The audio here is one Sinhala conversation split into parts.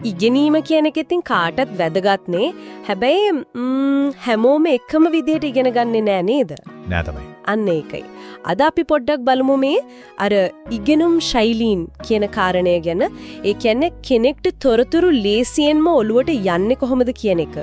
ඉගෙනීම කියන එක ඉතින් කාටත් වැදගත්නේ. හැබැයි හැමෝම එකම විදිහට ඉගෙන ගන්නෙ නෑ නේද? නෑ තමයි. අන්න ඒකයි. අද අපි පොඩ්ඩක් බලමු මේ අර ඉගෙනුම් ශෛලීන් කියන කාරණය ගැන. ඒ කියන්නේ කෙනෙක්ට තොරතුරු ලේසියෙන්ම ඔලුවට යන්නේ කොහොමද කියන එක.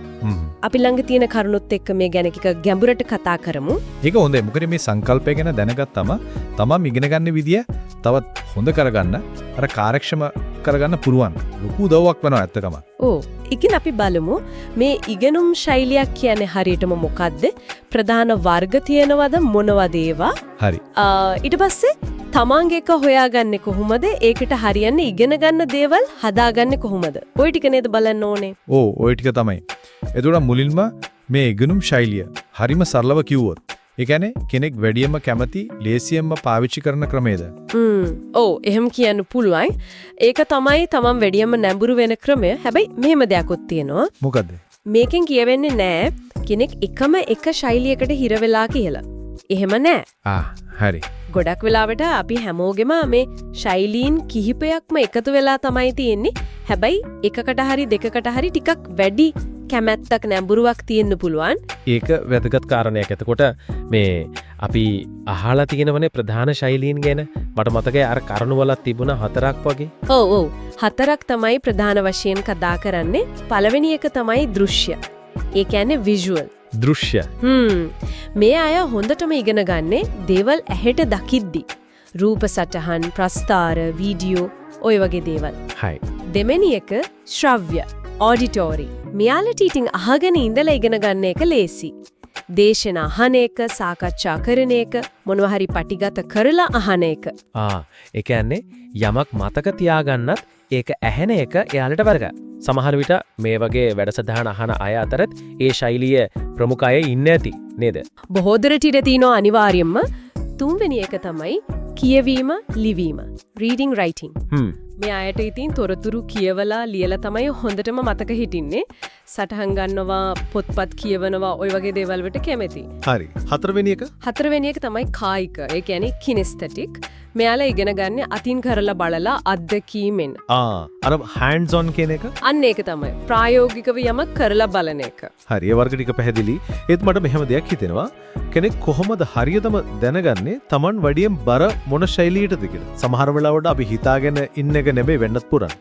අපි ළඟ තියෙන කරුණුත් එක්ක මේ ගැන ටික ගැඹුරට කතා කරමු. ඒක හොඳයි. මොකද මේ සංකල්පය ගැන දැනගත්තම තමන් ඉගෙන ගන්න විදිය තවත් හොඳ කරගන්න අර කාර්යක්ෂම කරගන්න පුළුවන්. ලොකු උදව්වක් වෙනවා ඇත්තටම. ඔව්. ඉතින් අපි බලමු මේ ඉගෙනුම් ශෛලියක් කියන්නේ හරියටම මොකද්ද? ප්‍රධාන වර්ග තියෙනවද මොනවද ඒවා? හරි. ඊට පස්සේ තමන්ගේ එක හොයාගන්නේ කොහොමද? ඒකට හරියන්නේ ඉගෙන ගන්න දේවල් හදාගන්නේ කොහොමද? ওই ටික නේද බලන්න ඕනේ. ඔව් ওই ටික තමයි. එතකොට මුලින්ම මේ ඉගෙනුම් ශෛලිය හරිම සරලව කිව්වොත් ඒ කියන්නේ කෙනෙක් වැඩියෙන්ම කැමති ලේසියෙන්ම පාවිච්චි කරන ක්‍රමයේද? ඔව් එහෙම කියන්න පුළුවන්. ඒක තමයි තමන් වැඩියෙන්ම නැඹුරු වෙන ක්‍රමය. හැබැයි මෙහෙම දෙයක්ත් තියෙනවා. මොකද්ද? මේකෙන් කියවෙන්නේ නෑ කෙනෙක් එකම එක ශෛලියකට හිර වෙලා කියලා. එහෙම නෑ. හරි. ගොඩක් වෙලාවට අපි හැමෝගෙම මේ ශෛලීන් කිහිපයක්ම එකතු වෙලා තමයි තියෙන්නේ. හැබැයි එකකට හරි දෙකකට හරි ටිකක් වැඩි කැමැත්තක් නැඹුරුවක් තියෙන්න පුළුවන්. ඒක වැදගත් කාරණයක්. එතකොට මේ අපි අහලා තියෙනවනේ ප්‍රධාන ශෛලීන් ගැන. මට මතකයි අර කරුණවලක් තිබුණා 4ක් වගේ. ඔව් 4ක් තමයි ප්‍රධාන වශයෙන් කතා කරන්නේ. පළවෙනි එක තමයි දෘශ්‍ය. ඒ කියන්නේ විዥුවල්. දෘශ්‍ය. මේ අය හොඳටම ඉගෙන ගන්නේ දේවල් ඇහෙට දකිද්දි. රූප සටහන්, ප්‍රස්තාර, වීඩියෝ ඔය වගේ දේවල්. හයි. දෙවෙනි එක ශ්‍රව්‍ය. ඔඩිටෝරි. මෙයාලට ඉතින් අහගෙන ඉඳලා ඉගෙන ගන්න එක ලේසි. දේශන අහන එක, සාකච්ඡා කරන එක, මොනවා හරි පටිගත කරලා අහන එක. ඒ කියන්නේ යමක් මතක තියාගන්නත් ඒක ඇහෙන එක එයාලට වර්ග. සමහර විට මේ වගේ වැඩසටහන අහන අය අතරත් ඒ ශෛලිය ප්‍රමුඛ අය ඉන්නේ ඇති නේද? බොහෝ දුරට ඉඳ තිනෝ අනිවාර්යයෙන්ම. තුන්වෙනි එක තමයි කියවීම, ලිවීම. reading writing. මේ අයට ඉතින් තොරතුරු කියවලා ලියලා තමයි හොඳටම මතක හිටින්නේ. සටහන් ගන්නවා, පොත්පත් කියවනවා, ওই වගේ දේවල් වලට කැමති. හරි. හතරවෙනි එක? හතරවෙනි එක තමයි කායික. ඒ කියන්නේ kinesthetic. මෙයාලා ඉගෙන ගන්න අතින් කරලා බලලා අත්දැකීමෙන්. අර hands on කියන එක? අන්න ඒක තමයි. ප්‍රායෝගිකව යමක් කරලා බලන එක. හරි. ඒ වර්ග ටික පැහැදිලි. ඒත් මට මෙහෙම දෙයක් හිතෙනවා. කෙනෙක් කොහොමද හරියටම දැනගන්නේ Taman වැඩියෙන් බර මොන ශෛලියටද කියලා? සමහර වෙලාවට අපි හිතාගෙන ඉන්න එක නෙමෙයි වෙන්නත් පුරන්.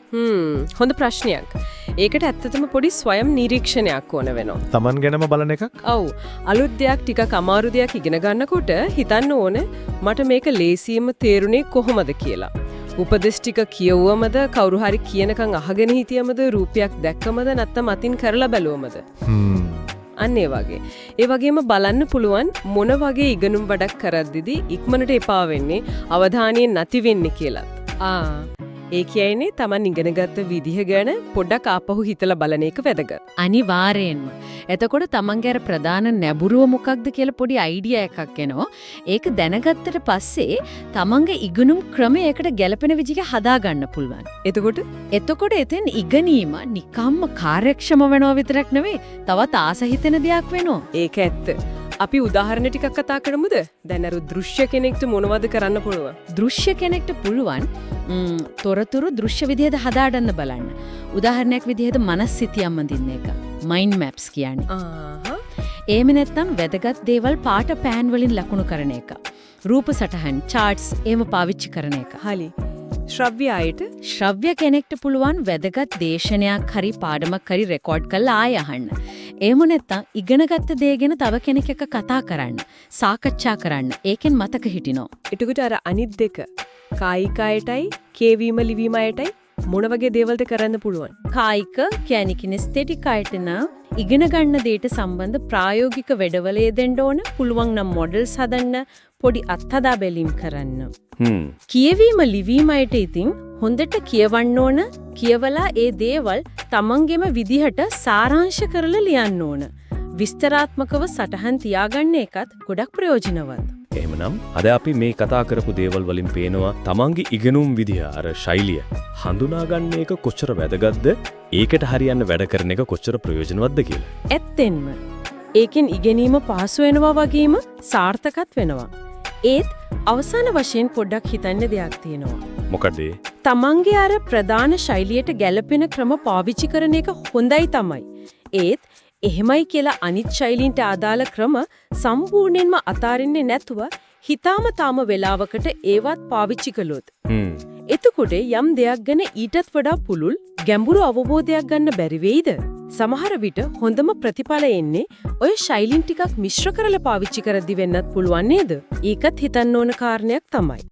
හොඳ ප්‍රශ්නයක්. ඒකට ඇත්තටම පොඩි ස්වයං නිරීක්ෂණයක් ඕන වෙනවා. Taman ගැනම බලන එකක්? ඔව්. අලුත් දෙයක් ටිකක් අමාරු දෙයක් ඉගෙන ගන්නකොට හිතන්න ඕනේ මට මේක ලේසියෙන්ම තේරුනේ කොහොමද කියලා. උපදෙස් ටික කියවුවමද, කවුරු හරි කියනකම් අහගෙන හිටියමද, රූපයක් දැක්කමද, නැත්නම් අතින් කරලා බැලුවමද? අන්න ඒ වගේ. ඒ වගේම බලන්න පුළුවන් මොන වගේ ඉගෙනුම් වැඩක් කරද්දිද ඉක්මනට එපා වෙන්නේ, අවධානයෙන් නැති වෙන්නේ කියලා. ඒ කියන්නේ Taman ඉගෙනගත්ත විදිහ ගැන පොඩ්ඩක් ආපහු හිතලා බලන එක වැදගත්. අනිවාර්යෙන්ම. එතකොට Tamanගේ අර ප්‍රධාන නැඹුරුව මොකක්ද කියලා පොඩි අයිඩියා එකක් එනවා. ඒක දැනගත්තට පස්සේ Tamanගේ ඉගෙනුම් ක්‍රමයකට ගැලපෙන විදිහ හදා ගන්න පුළුවන්. එතකොට එතෙන් ඉගෙනීම නිකම්ම කාර්යක්ෂම වෙනව විතරක් නෙවෙයි, තවත් ආස හිතෙන දෙයක් වෙනවා. ඒක ඇත්ත. අපි උදාහරණ ටිකක් කතා කරමුද? දැන් අර දෘශ්‍ය කෙනෙක්ට මොනවද කරන්න පුළුවන්? දෘශ්‍ය කෙනෙක්ට පුළුවන් තොරතුරු දෘශ්‍ය විදිහට හදාගන්න බලන්න. උදාහරණයක් විදිහට මනස් සිතියම් අඳින්න එක. මයින්ඩ් මැප්ස් කියන්නේ. එහෙම නැත්නම් වැදගත් දේවල් පාට පෑන් වලින් ලකුණු කරන එක. රූප සටහන්, charts එහෙම පාවිච්චි කරන එක. හරි. ශ්‍රව්‍ය කෙනෙක්ට පුළුවන් වැදගත් දේශනයක් හරි පාඩමක් හරි රෙකෝඩ් කරලා ආය අහන්න. එහෙම නැත්නම් ඉගෙනගත්ත දේ ගැන තව කෙනෙක් එක්ක කතා කරන්න, සාකච්ඡා කරන්න. ඒකෙන් මතක හිටිනවා. එතකොට අර අනිත් දෙක කායිකයටයි, කියවීම ලිවීම අයටයි මොන වගේ දේවල්ද කරන්න පුළුවන්? කායික කියන්නේ කිනෙස්තෙටික් අයට ඉගෙන ගන්න දේට සම්බන්ධ ප්‍රායෝගික වැඩවල යෙදෙන්න ඕන. පුළුවන් නම් මොඩල්ස් හදන්න, පොඩි අත්හදා බැලීම් කරන්න. කියවීම ලිවීම අයට ඉතින් හොඳට කියවන්න ඕන. කියවලා ඒ දේවල් තමන්ගේම විදිහට සාරාංශ කරලා ලියන්න ඕන. විස්තරාත්මකව සටහන් තියාගන්න එකත් ගොඩක් ප්‍රයෝජනවත්. එහෙමනම් අද අපි මේ කතා කරපු දේවල් වලින් පේනවා තමන්ගේ ඉගෙනුම් විදිහ අර ශෛලිය හඳුනා ගන්න එක කොච්චර වැදගත්ද, ඒකට හරියන්න වැඩ කරන එක කොච්චර ප්‍රයෝජනවත්ද කියලා. ඇත්තෙන්ම ඒකෙන් ඉගෙනීම පහසු වෙනවා වගේම සාර්ථකත් වෙනවා. ඒත් අවසාන වශයෙන් පොඩ්ඩක් හිතන්න දෙයක් තියෙනවා. මොකද ඒ? තමන්ගේ අර ප්‍රධාන ශෛලියට ගැලපෙන ක්‍රම පාවිච්චි කරන එක හොඳයි තමයි. ඒත් එහෙමයි කියලා අනිත් ශෛලීන්ට අදාළ ක්‍රම සම්පූර්ණයෙන්ම අතාරින්නේ නැතුව හිතාම තාම වෙලාවකට ඒවත් පාවිච්චි කළොත්. එතකොට යම් දෙයක් ගැන ඊටත් වඩා පුළුල් ගැඹුරු අවබෝධයක් ගන්න බැරි වෙයිද? සමහර විට හොඳම ප්‍රතිඵල එන්නේ ඔය ශෛලීන් ටිකක් මිශ්‍ර කරලා පාවිච්චි කරද්දි වෙන්නත් පුළුවන් නේද? ඒකත් හිතන්න ඕන කාරණයක් තමයි.